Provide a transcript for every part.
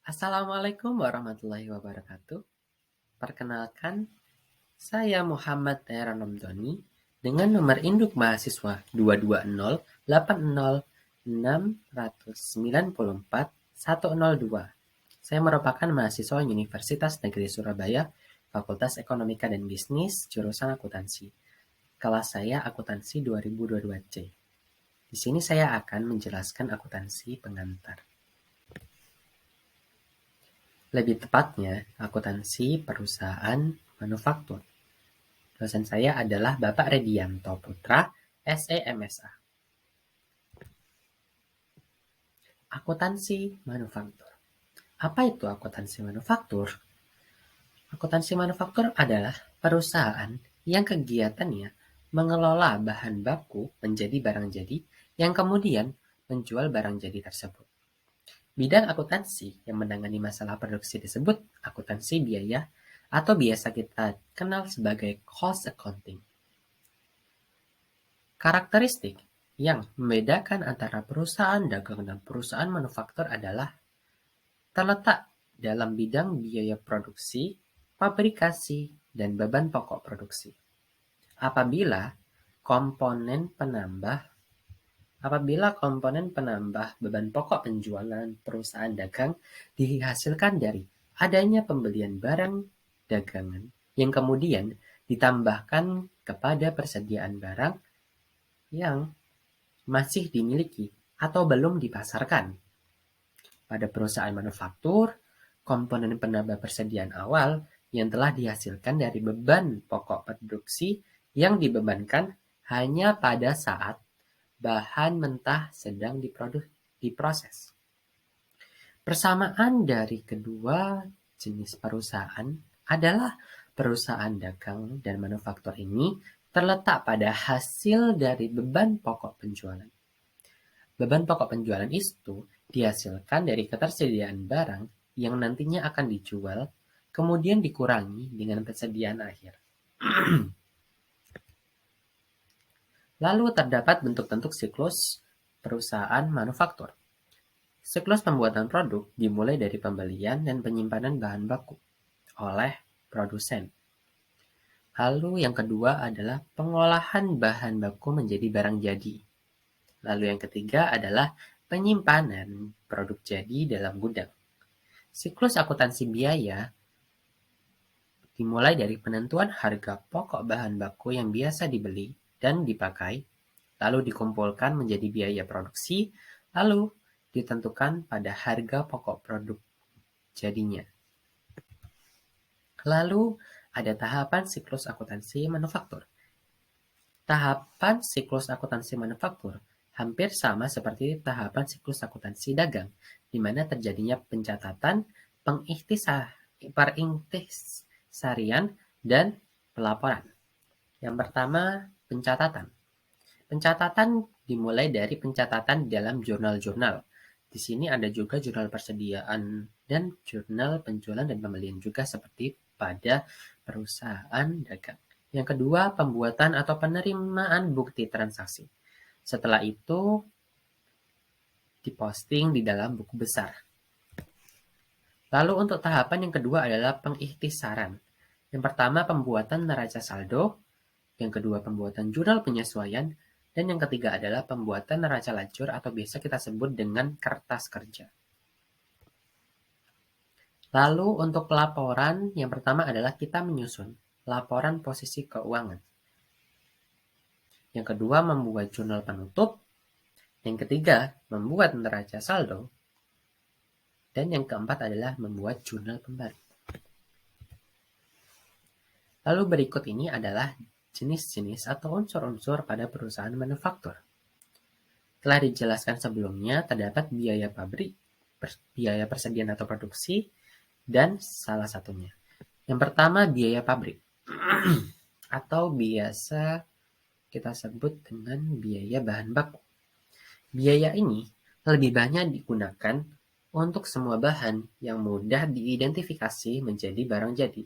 Assalamualaikum warahmatullahi wabarakatuh. Perkenalkan, saya Muhammad Tera Nomdoni dengan nomor induk mahasiswa 220806094 Saya merupakan mahasiswa Universitas Negeri Surabaya, Fakultas Ekonomika dan Bisnis, jurusan akuntansi. Kelas saya akuntansi 2022C. Di sini saya akan menjelaskan akuntansi pengantar. Lebih tepatnya, akuntansi perusahaan manufaktur. Dosen saya adalah Bapak Redianto Putra, SEMSA. Akuntansi manufaktur. Apa itu akuntansi manufaktur? Akuntansi manufaktur adalah perusahaan yang kegiatannya mengelola bahan baku menjadi barang jadi yang kemudian menjual barang jadi tersebut. Bidang akuntansi yang menangani masalah produksi disebut akuntansi biaya atau biasa kita kenal sebagai cost accounting. Karakteristik yang membedakan antara perusahaan dagang dan perusahaan manufaktur adalah terletak dalam bidang biaya produksi, pabrikasi, dan beban pokok produksi. Apabila komponen penambah beban pokok penjualan perusahaan dagang dihasilkan dari adanya pembelian barang dagangan yang kemudian ditambahkan kepada persediaan barang yang masih dimiliki atau belum dipasarkan. Pada perusahaan manufaktur, komponen penambah persediaan awal yang telah dihasilkan dari beban pokok produksi yang dibebankan hanya pada saat bahan mentah sedang diproses. Persamaan dari kedua jenis perusahaan adalah perusahaan dagang dan manufaktur ini terletak pada hasil dari beban pokok penjualan. Beban pokok penjualan itu dihasilkan dari ketersediaan barang yang nantinya akan dijual, kemudian dikurangi dengan persediaan akhir. Lalu terdapat bentuk-bentuk siklus perusahaan manufaktur. Siklus pembuatan produk dimulai dari pembelian dan penyimpanan bahan baku oleh produsen. Lalu yang kedua adalah pengolahan bahan baku menjadi barang jadi. Lalu yang ketiga adalah penyimpanan produk jadi dalam gudang. Siklus akuntansi biaya dimulai dari penentuan harga pokok bahan baku yang biasa dibeli dan dipakai, lalu dikumpulkan menjadi biaya produksi, lalu ditentukan pada harga pokok produk jadinya. Lalu ada tahapan siklus akuntansi manufaktur. Tahapan siklus akuntansi manufaktur hampir sama seperti tahapan siklus akuntansi dagang, di mana terjadinya pencatatan, perintisarian, dan pelaporan. Yang pertama, pencatatan. Pencatatan dimulai dari pencatatan di dalam jurnal-jurnal. Di sini ada juga jurnal persediaan dan jurnal penjualan dan pembelian juga seperti pada perusahaan dagang. Yang kedua, pembuatan atau penerimaan bukti transaksi. Setelah itu, diposting di dalam buku besar. Lalu untuk tahapan yang kedua adalah pengikhtisaran. Yang pertama, pembuatan neraca saldo. Yang kedua, pembuatan jurnal penyesuaian. Dan yang ketiga adalah pembuatan neraca lajur atau biasa kita sebut dengan kertas kerja. Lalu untuk pelaporan, yang pertama adalah kita menyusun laporan posisi keuangan. Yang kedua, membuat jurnal penutup. Yang ketiga, membuat neraca saldo. Dan yang keempat adalah membuat jurnal pembaru. Lalu berikut ini adalah jenis-jenis atau unsur-unsur pada perusahaan manufaktur. Telah dijelaskan sebelumnya, terdapat biaya pabrik, biaya persediaan atau produksi, dan salah satunya. Yang pertama, biaya pabrik atau biasa kita sebut dengan biaya bahan baku. Biaya ini lebih banyak digunakan untuk semua bahan yang mudah diidentifikasi menjadi barang jadi.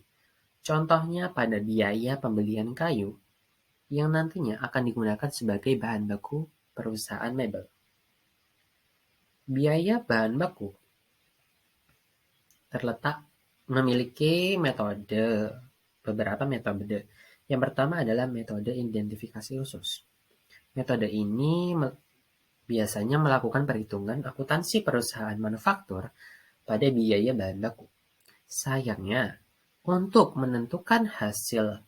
Contohnya pada biaya pembelian kayu yang nantinya akan digunakan sebagai bahan baku perusahaan mebel. Biaya bahan baku memiliki beberapa metode. Yang pertama adalah metode identifikasi khusus. Metode ini biasanya melakukan perhitungan akuntansi perusahaan manufaktur pada biaya bahan baku. Sayangnya, untuk menentukan hasil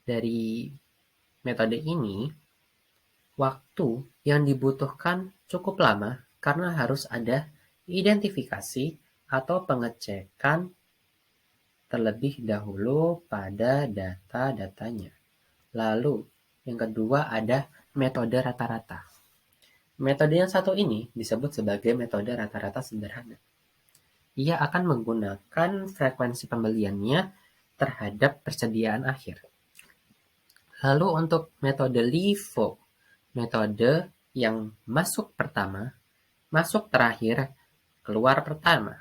dari metode ini, waktu yang dibutuhkan cukup lama karena harus ada identifikasi atau pengecekan terlebih dahulu pada data-datanya. Lalu, yang kedua ada metode rata-rata. Metode yang satu ini disebut sebagai metode rata-rata sederhana. Ia akan menggunakan frekuensi pembeliannya terhadap persediaan akhir. Lalu untuk metode LIFO, metode yang masuk pertama, masuk terakhir, keluar pertama.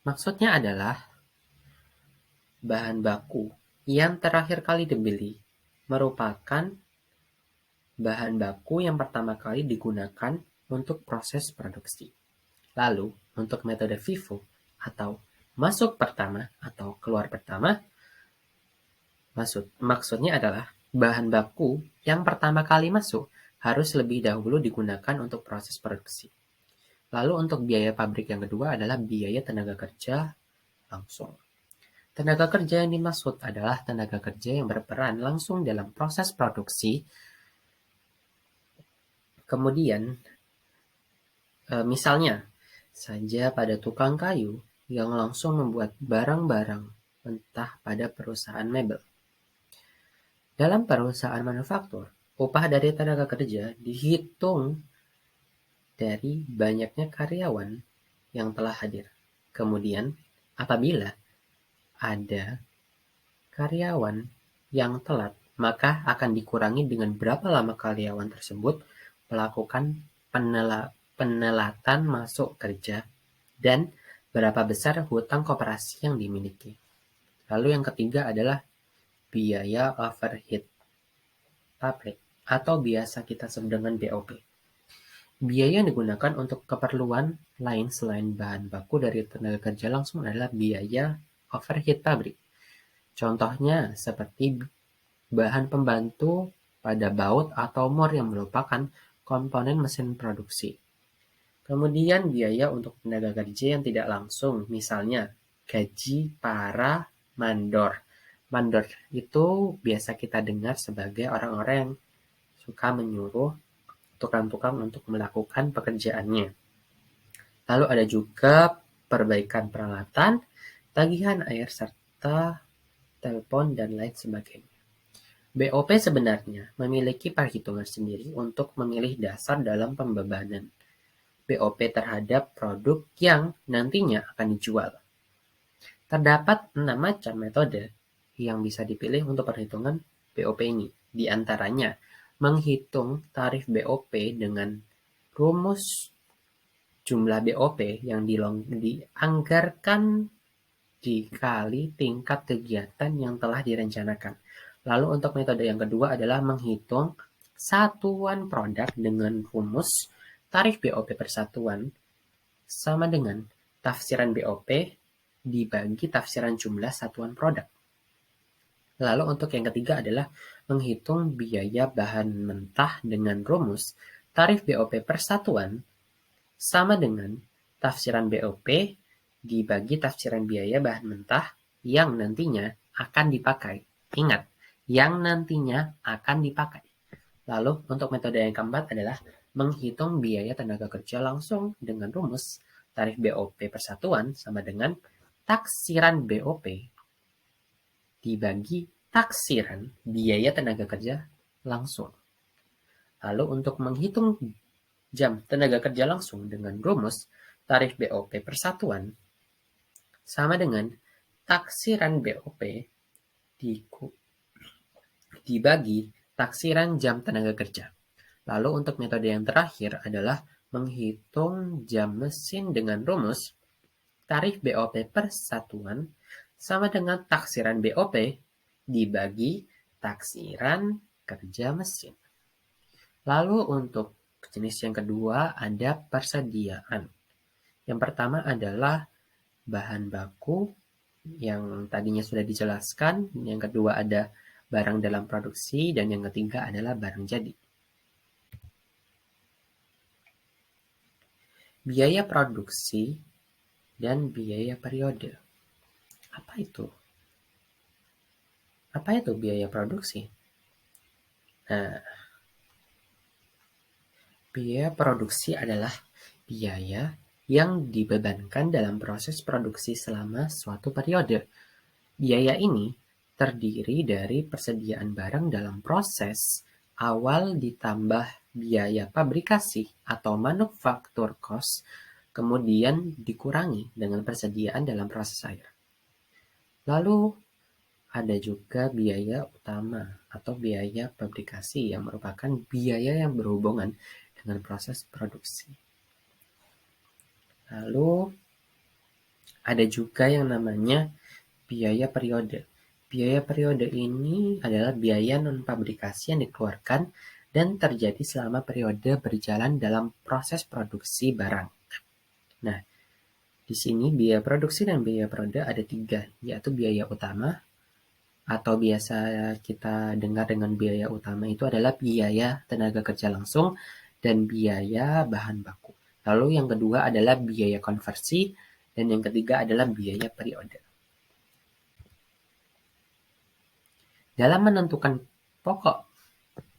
Maksudnya adalah bahan baku yang terakhir kali dibeli merupakan bahan baku yang pertama kali digunakan untuk proses produksi. Lalu, untuk metode FIFO atau masuk pertama atau keluar pertama, maksudnya adalah bahan baku yang pertama kali masuk harus lebih dahulu digunakan untuk proses produksi. Lalu untuk biaya pabrik yang kedua adalah biaya tenaga kerja langsung. Tenaga kerja yang dimaksud adalah tenaga kerja yang berperan langsung dalam proses produksi. Kemudian, misalnya saja pada tukang kayu yang langsung membuat barang-barang mentah pada perusahaan mebel. Dalam perusahaan manufaktur, upah dari tenaga kerja dihitung dari banyaknya karyawan yang telah hadir. Kemudian, apabila ada karyawan yang telat, maka akan dikurangi dengan berapa lama karyawan tersebut melakukan penelatan masuk kerja dan berapa besar hutang koperasi yang dimiliki. Lalu yang ketiga adalah biaya overhead pabrik atau biasa kita sebut dengan BOP. Biaya yang digunakan untuk keperluan lain selain bahan baku dari tenaga kerja langsung adalah biaya overhead pabrik. Contohnya seperti bahan pembantu pada baut atau mor yang merupakan komponen mesin produksi. Kemudian biaya untuk tenaga kerja yang tidak langsung, misalnya gaji para mandor. Mandor itu biasa kita dengar sebagai orang-orang yang suka menyuruh tukang-tukang untuk melakukan pekerjaannya. Lalu ada juga perbaikan peralatan, tagihan air, serta telepon dan lain sebagainya. BOP sebenarnya memiliki perhitungan sendiri untuk memilih dasar dalam pembebanan BOP terhadap produk yang nantinya akan dijual. Terdapat 6 macam metode yang bisa dipilih untuk perhitungan BOP ini. Di antaranya, menghitung tarif BOP dengan rumus jumlah BOP yang dianggarkan dikali tingkat kegiatan yang telah direncanakan. Lalu untuk metode yang kedua adalah menghitung satuan produk dengan rumus tarif BOP per satuan sama dengan tafsiran BOP dibagi tafsiran jumlah satuan produk. Lalu untuk yang ketiga adalah menghitung biaya bahan mentah dengan rumus tarif BOP per satuan sama dengan tafsiran BOP dibagi tafsiran biaya bahan mentah yang nantinya akan dipakai. Ingat, yang nantinya akan dipakai. Lalu untuk metode yang keempat adalah menghitung biaya tenaga kerja langsung dengan rumus tarif BOP per satuan sama dengan taksiran BOP dibagi taksiran biaya tenaga kerja langsung. Lalu untuk menghitung jam tenaga kerja langsung dengan rumus tarif BOP per satuan sama dengan taksiran BOP dibagi taksiran jam tenaga kerja. Lalu untuk metode yang terakhir adalah menghitung jam mesin dengan rumus tarif BOP per satuan sama dengan taksiran BOP dibagi taksiran kerja mesin. Lalu untuk jenis yang kedua ada persediaan. Yang pertama adalah bahan baku yang tadinya sudah dijelaskan, yang kedua ada barang dalam produksi, dan yang ketiga adalah barang jadi. Biaya produksi dan biaya periode. Apa itu? Apa itu biaya produksi? Nah, biaya produksi adalah biaya yang dibebankan dalam proses produksi selama suatu periode. Biaya ini terdiri dari persediaan barang dalam proses awal ditambah biaya pabrikasi atau manufaktur cost, kemudian dikurangi dengan persediaan dalam proses akhir. Lalu ada juga biaya utama atau biaya pabrikasi yang merupakan biaya yang berhubungan dengan proses produksi. Lalu ada juga yang namanya biaya periode. Biaya periode ini adalah biaya non-pabrikasi yang dikeluarkan dan terjadi selama periode berjalan dalam proses produksi barang. Nah, di sini biaya produksi dan biaya periode ada 3, yaitu biaya utama, atau biasa kita dengar dengan biaya utama itu adalah biaya tenaga kerja langsung dan biaya bahan baku. Lalu yang kedua adalah biaya konversi, dan yang ketiga adalah biaya periode. Dalam menentukan pokok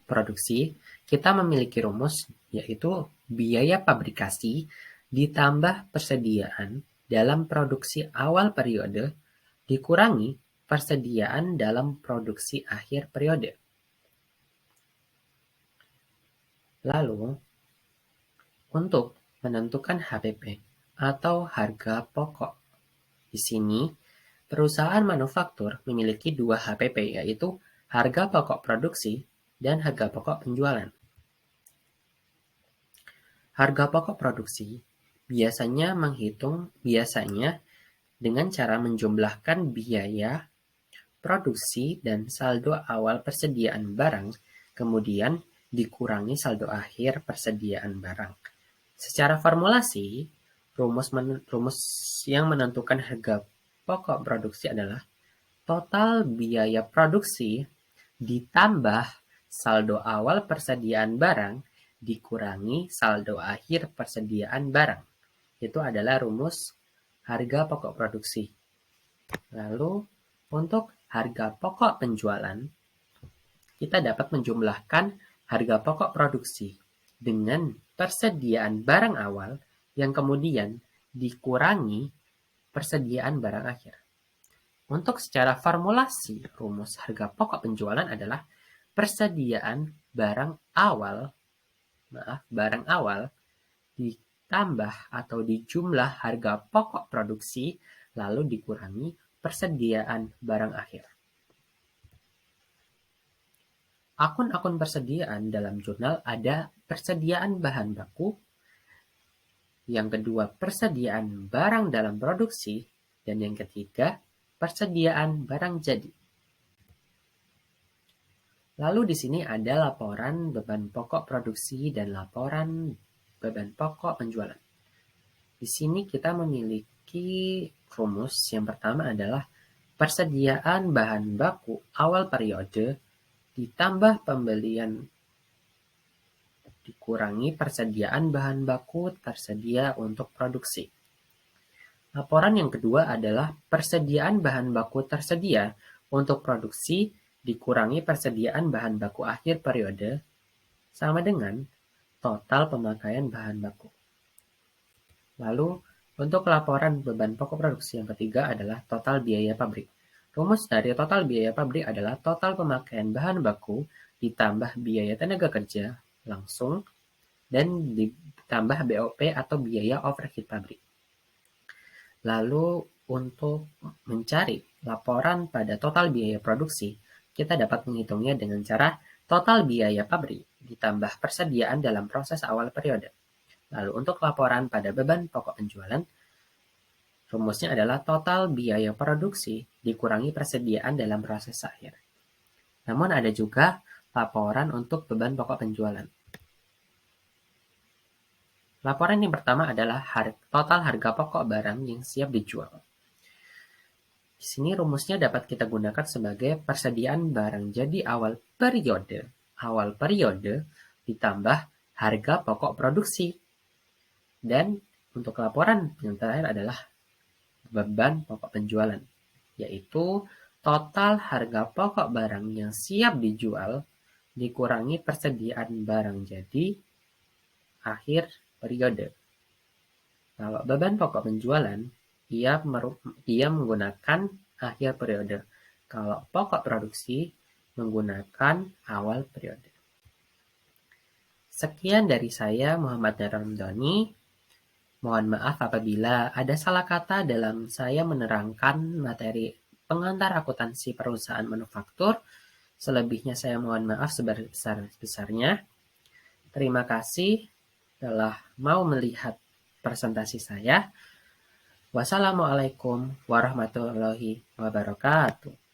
produksi, kita memiliki rumus, yaitu biaya pabrikasi ditambah persediaan dalam produksi awal periode dikurangi persediaan dalam produksi akhir periode. Lalu, untuk menentukan HPP atau harga pokok. Di sini, perusahaan manufaktur memiliki 2 HPP, yaitu harga pokok produksi dan harga pokok penjualan. Harga pokok produksi biasanya dengan cara menjumlahkan biaya produksi dan saldo awal persediaan barang, kemudian dikurangi saldo akhir persediaan barang. Secara formulasi, rumus yang menentukan harga pokok produksi adalah total biaya produksi ditambah saldo awal persediaan barang dikurangi saldo akhir persediaan barang. Itu adalah rumus harga pokok produksi. Lalu, untuk harga pokok penjualan, kita dapat menjumlahkan harga pokok produksi dengan persediaan barang awal yang kemudian dikurangi persediaan barang akhir. Untuk secara formulasi, rumus harga pokok penjualan adalah persediaan barang awal ditambah atau dijumlah harga pokok produksi lalu dikurangi persediaan barang akhir. Akun-akun persediaan dalam jurnal ada persediaan bahan baku, yang kedua persediaan barang dalam produksi, dan yang ketiga persediaan barang jadi. Lalu di sini ada laporan beban pokok produksi dan laporan beban pokok penjualan. Di sini kita memiliki rumus. Yang pertama adalah persediaan bahan baku awal periode ditambah pembelian dikurangi persediaan bahan baku tersedia untuk produksi. Laporan yang kedua adalah persediaan bahan baku tersedia untuk produksi dikurangi persediaan bahan baku akhir periode sama dengan total pemakaian bahan baku. Lalu, untuk laporan beban pokok produksi yang ketiga adalah total biaya pabrik. Rumus dari total biaya pabrik adalah total pemakaian bahan baku ditambah biaya tenaga kerja langsung dan ditambah BOP atau biaya overhead pabrik. Lalu, untuk mencari laporan pada total biaya produksi, kita dapat menghitungnya dengan cara total biaya pabrik ditambah persediaan dalam proses awal periode. Lalu untuk laporan pada beban pokok penjualan, rumusnya adalah total biaya produksi dikurangi persediaan dalam proses akhir. Namun ada juga laporan untuk beban pokok penjualan. Laporan yang pertama adalah total harga pokok barang yang siap dijual. Di sini rumusnya dapat kita gunakan sebagai persediaan barang jadi awal periode. Awal periode ditambah harga pokok produksi. Dan untuk laporan yang terakhir adalah beban pokok penjualan, yaitu total harga pokok barang yang siap dijual dikurangi persediaan barang jadi akhir periode. Kalau beban pokok penjualan, ia menggunakan akhir periode. Kalau pokok produksi, menggunakan awal periode. Sekian dari saya, Muhammad Ramdhani. Mohon maaf apabila ada salah kata dalam saya menerangkan materi pengantar akuntansi perusahaan manufaktur. Selebihnya saya mohon maaf sebesar-besarnya. Terima kasih telah mau melihat presentasi saya. Wassalamualaikum warahmatullahi wabarakatuh.